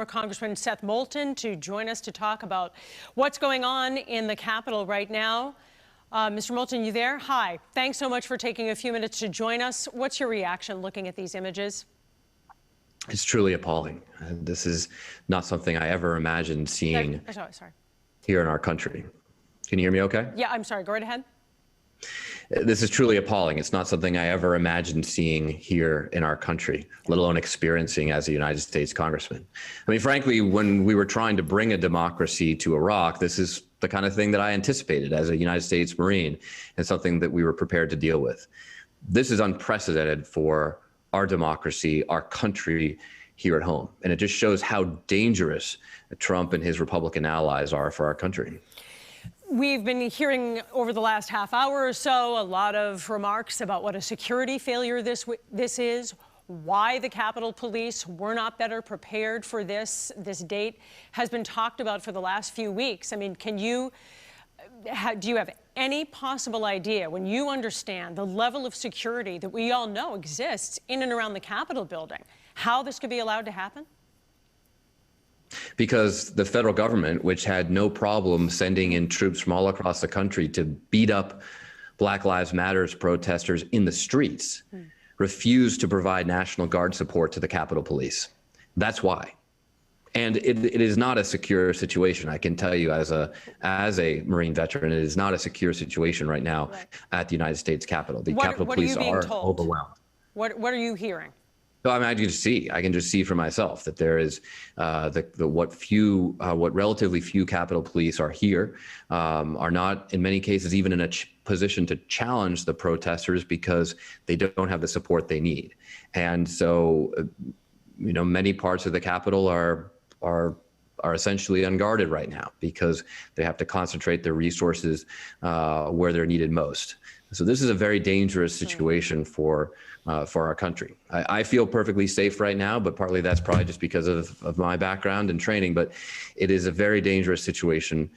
Congressman Seth Moulton to join us to talk about what's going on in the Capitol right now. Mr. Moulton, you there? Hi. Thanks so much for taking a few minutes to join us. What's your reaction looking at these images? It's truly appalling. This is not something I ever imagined seeing here in our country. Can you hear me okay? Yeah, I'm sorry. Go right ahead. This is truly appalling. It's not something I ever imagined seeing here in our country, let alone experiencing as a United States congressman. I mean, frankly, when we were trying to bring a democracy to Iraq, this is the kind of thing that I anticipated as a United States Marine and something that we were prepared to deal with. This is unprecedented for our democracy, our country here at home. And it just shows how dangerous Trump and his Republican allies are for our country. We've been hearing over the last half hour or so a lot of remarks about what a security failure this is, why the Capitol Police were not better prepared for this. This date has been talked about for the last few weeks. I mean, do you have any possible idea, when you understand the level of security that we all know exists in and around the Capitol building, how this could be allowed to happen? Because the federal government, which had no problem sending in troops from all across the country to beat up Black Lives Matter protesters in the streets, refused to provide National Guard support to the Capitol Police. That's why. And it is not a secure situation. I can tell you as a Marine veteran, it is not a secure situation right now at the United States Capitol. The Capitol Police are overwhelmed. What are you hearing? So I mean, I can just see for myself that there is what relatively few Capitol Police are here, are not in many cases even in a position to challenge the protesters because they don't have the support they need. And so, you know, many parts of the Capitol are essentially unguarded right now because they have to concentrate their resources where they're needed most. So this is a very dangerous situation for our country. I feel perfectly safe right now, but partly that's probably just because of my background and training, but it is a very dangerous situation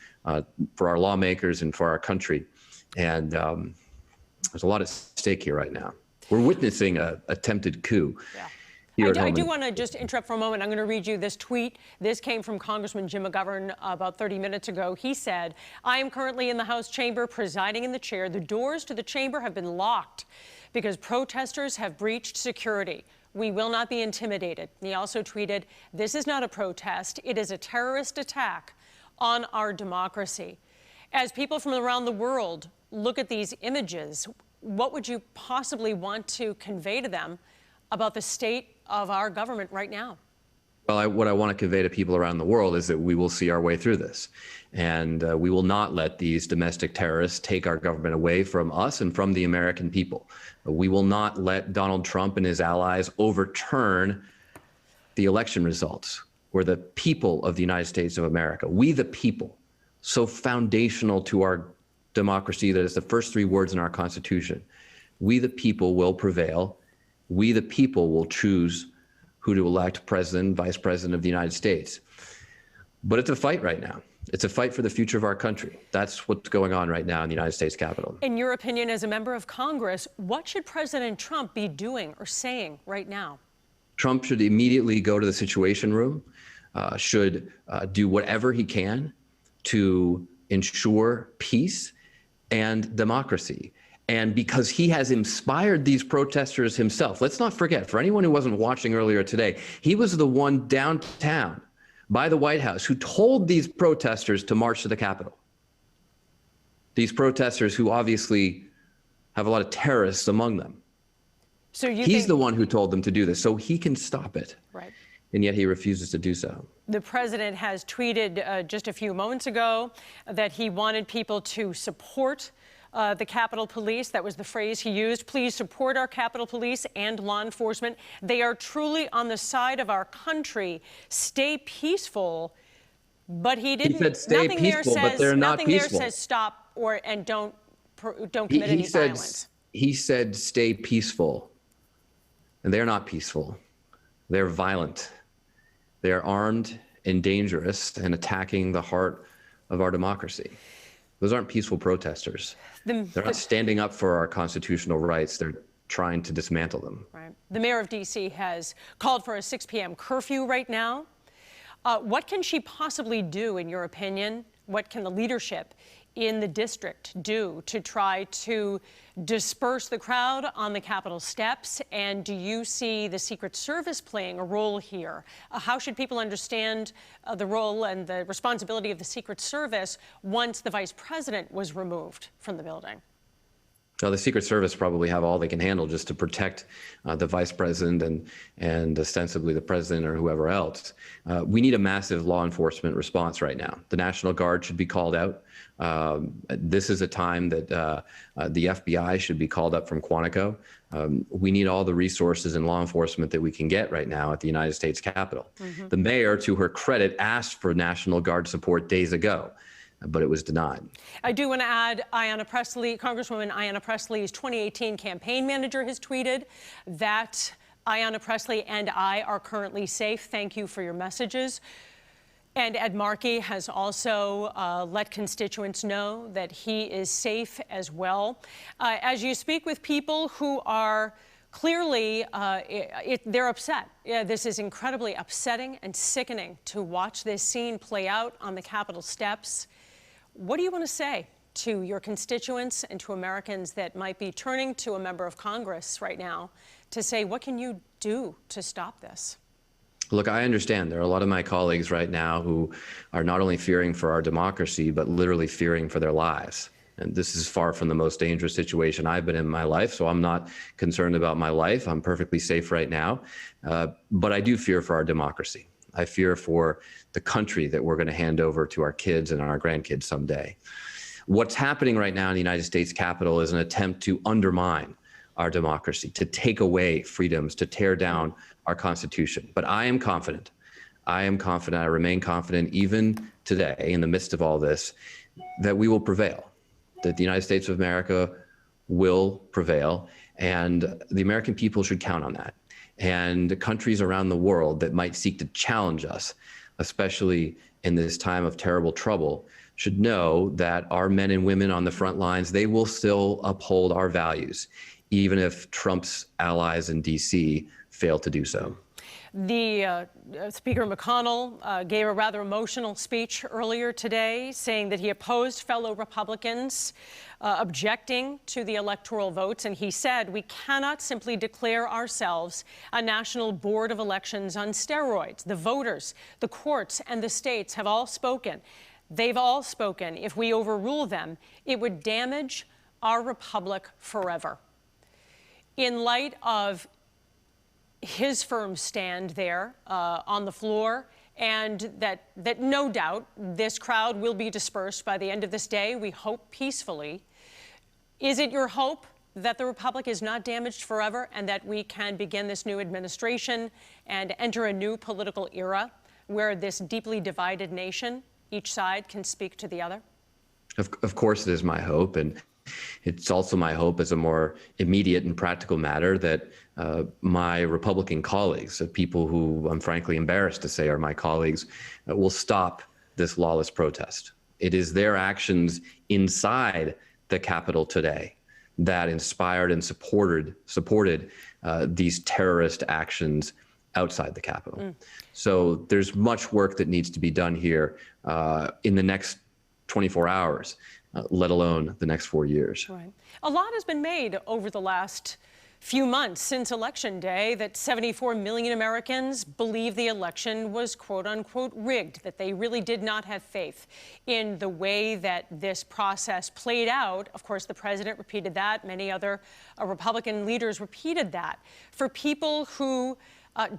for our lawmakers and for our country. And there's a lot at stake here right now. We're witnessing an attempted coup. Yeah. I do want to just interrupt for a moment. I'm going to read you this tweet. This came from Congressman Jim McGovern about 30 minutes ago. He said, "I am currently in the House chamber presiding in the chair. The doors to the chamber have been locked because protesters have breached security. We will not be intimidated." He also tweeted, "This is not a protest. It is a terrorist attack on our democracy." As people from around the world look at these images, what would you possibly want to convey to them about the state of our government right now? Well, what I want to convey to people around the world is that we will see our way through this. And we will not let these domestic terrorists take our government away from us and from the American people. We will not let Donald Trump and his allies overturn the election results, where the people of the United States of America, we the people, so foundational to our democracy that is the first three words in our Constitution, we the people will prevail. We the people will choose who to elect president, vice president of the United States. But it's a fight right now. It's a fight for the future of our country. That's what's going on right now in the United States Capitol. In your opinion, as a member of Congress, what should President Trump be doing or saying right now? Trump should immediately go to the Situation Room, should do whatever he can to ensure peace and democracy. And because he has inspired these protesters himself, let's not forget, for anyone who wasn't watching earlier today, he was the one downtown by the White House who told these protesters to march to the Capitol. These protesters who obviously have a lot of terrorists among them. So he's the one who told them to do this, so he can stop it. Right. And yet he refuses to do so. The president has tweeted just a few moments ago that he wanted people to support the Capitol Police. That was the phrase he used. Please support our Capitol Police and law enforcement. They are truly on the side of our country. Stay peaceful. But he didn't. He said stay peaceful, but they're not peaceful. Nothing there says stop and don't commit any violence. He said stay peaceful, and they're not peaceful. They're violent. They are armed and dangerous and attacking the heart of our democracy. Those aren't peaceful protesters. They're not standing up for our constitutional rights. They're trying to dismantle them. Right. The mayor of D.C. has called for a 6 p.m. curfew right now. What can she possibly do, in your opinion? What can the leadership in the district do to try to disperse the crowd on the Capitol steps? And do you see the Secret Service playing a role here? How should people understand the role and the responsibility of the Secret Service once the vice president was removed from the building? Well, the Secret Service probably have all they can handle just to protect the vice president and ostensibly the president or whoever else. We need a massive law enforcement response right now. The National Guard should be called out. This is a time that the FBI should be called up from Quantico. We need all the resources and law enforcement that we can get right now at the United States Capitol. The mayor, to her credit, asked for National Guard support days ago, but it was denied. I do want to add, Congresswoman Ayanna Pressley's 2018 campaign manager has tweeted that Ayanna Pressley and I are currently safe. Thank you for your messages. And Ed Markey has also let constituents know that he is safe as well. As you speak with people who are clearly, they're upset. Yeah, this is incredibly upsetting and sickening to watch this scene play out on the Capitol steps. What do you want to say to your constituents and to Americans that might be turning to a member of Congress right now to say, what can you do to stop this? Look, I understand. There are a lot of my colleagues right now who are not only fearing for our democracy, but literally fearing for their lives. And this is far from the most dangerous situation I've been in my life, so I'm not concerned about my life. I'm perfectly safe right now. But I do fear for our democracy. I fear for the country that we're going to hand over to our kids and our grandkids someday. What's happening right now in the United States Capitol is an attempt to undermine our democracy, to take away freedoms, to tear down our Constitution. But I am confident. I remain confident even today, in the midst of all this, that we will prevail, that the United States of America will prevail, and the American people should count on that. And countries around the world that might seek to challenge us, especially in this time of terrible trouble, should know that our men and women on the front lines, they will still uphold our values, even if Trump's allies in D.C. fail to do so. The Speaker McConnell gave a rather emotional speech earlier today, saying that he opposed fellow Republicans objecting to the electoral votes. And he said, we cannot simply declare ourselves a national board of elections on steroids. The voters, the courts, and the states have all spoken. They've all spoken. If we overrule them, it would damage our republic forever. In light of his firm stand there on the floor, and that no doubt this crowd will be dispersed by the end of this day, we hope peacefully. Is it your hope that the republic is not damaged forever and that we can begin this new administration and enter a new political era where this deeply divided nation, each side can speak to the other? Of course it is my hope, and it's also my hope as a more immediate and practical matter that my Republican colleagues, people who I'm frankly embarrassed to say are my colleagues, will stop this lawless protest. It is their actions inside the Capitol today that inspired and supported these terrorist actions outside the Capitol. So there's much work that needs to be done here in the next 24 hours. Let alone the next 4 years. Right. A lot has been made over the last few months since Election Day that 74 million Americans believe the election was quote unquote rigged, that they really did not have faith in the way that this process played out. Of course, the president repeated that. Many other Republican leaders repeated that. For people who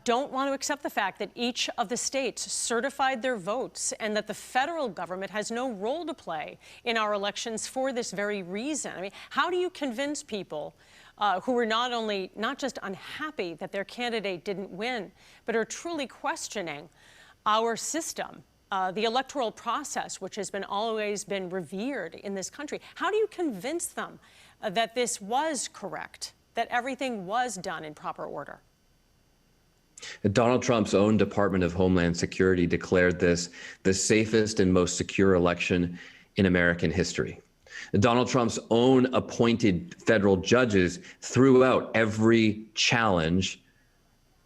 don't want to accept the fact that each of the states certified their votes and that the federal government has no role to play in our elections for this very reason. I mean, how do you convince people who are not just unhappy that their candidate didn't win, but are truly questioning our system, the electoral process, which has always been revered in this country? How do you convince them that this was correct, that everything was done in proper order? Donald Trump's own Department of Homeland Security declared this the safest and most secure election in American history. Donald Trump's own appointed federal judges threw out every challenge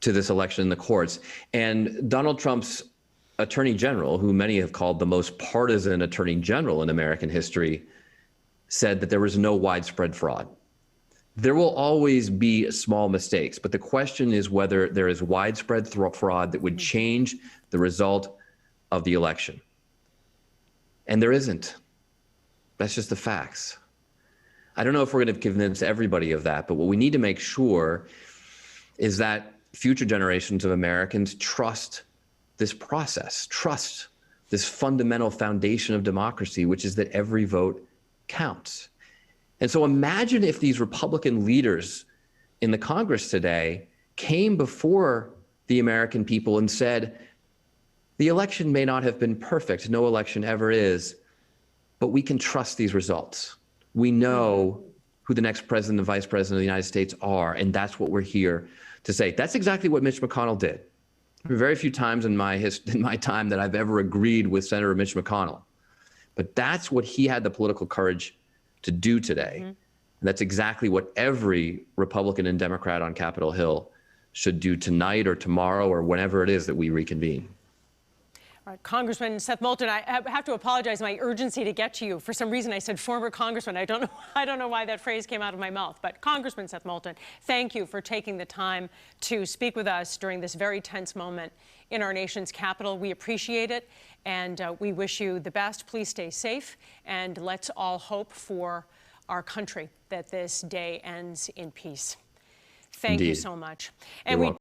to this election in the courts. And Donald Trump's attorney general, who many have called the most partisan attorney general in American history, said that there was no widespread fraud. There will always be small mistakes, but the question is whether there is widespread fraud that would change the result of the election. And there isn't. That's just the facts. I don't know if we're going to convince everybody of that, but what we need to make sure is that future generations of Americans trust this process, trust this fundamental foundation of democracy, which is that every vote counts. And so imagine if these Republican leaders in the Congress today came before the American people and said, the election may not have been perfect, no election ever is, but we can trust these results. We know who the next president and vice president of the United States are, and that's what we're here to say. That's exactly what Mitch McConnell did. There are very few times in my time that I've ever agreed with Senator Mitch McConnell. But that's what he had the political courage to do today. And that's exactly what every Republican and Democrat on Capitol Hill should do tonight or tomorrow or whenever it is that we reconvene. All right, Congressman Seth Moulton, I have to apologize my urgency to get to you. For some reason, I said former congressman. I don't know why that phrase came out of my mouth. But Congressman Seth Moulton, thank you for taking the time to speak with us during this very tense moment in our nation's capital. We appreciate it, and we wish you the best. Please stay safe, and let's all hope for our country that this day ends in peace. Thank you so much. And we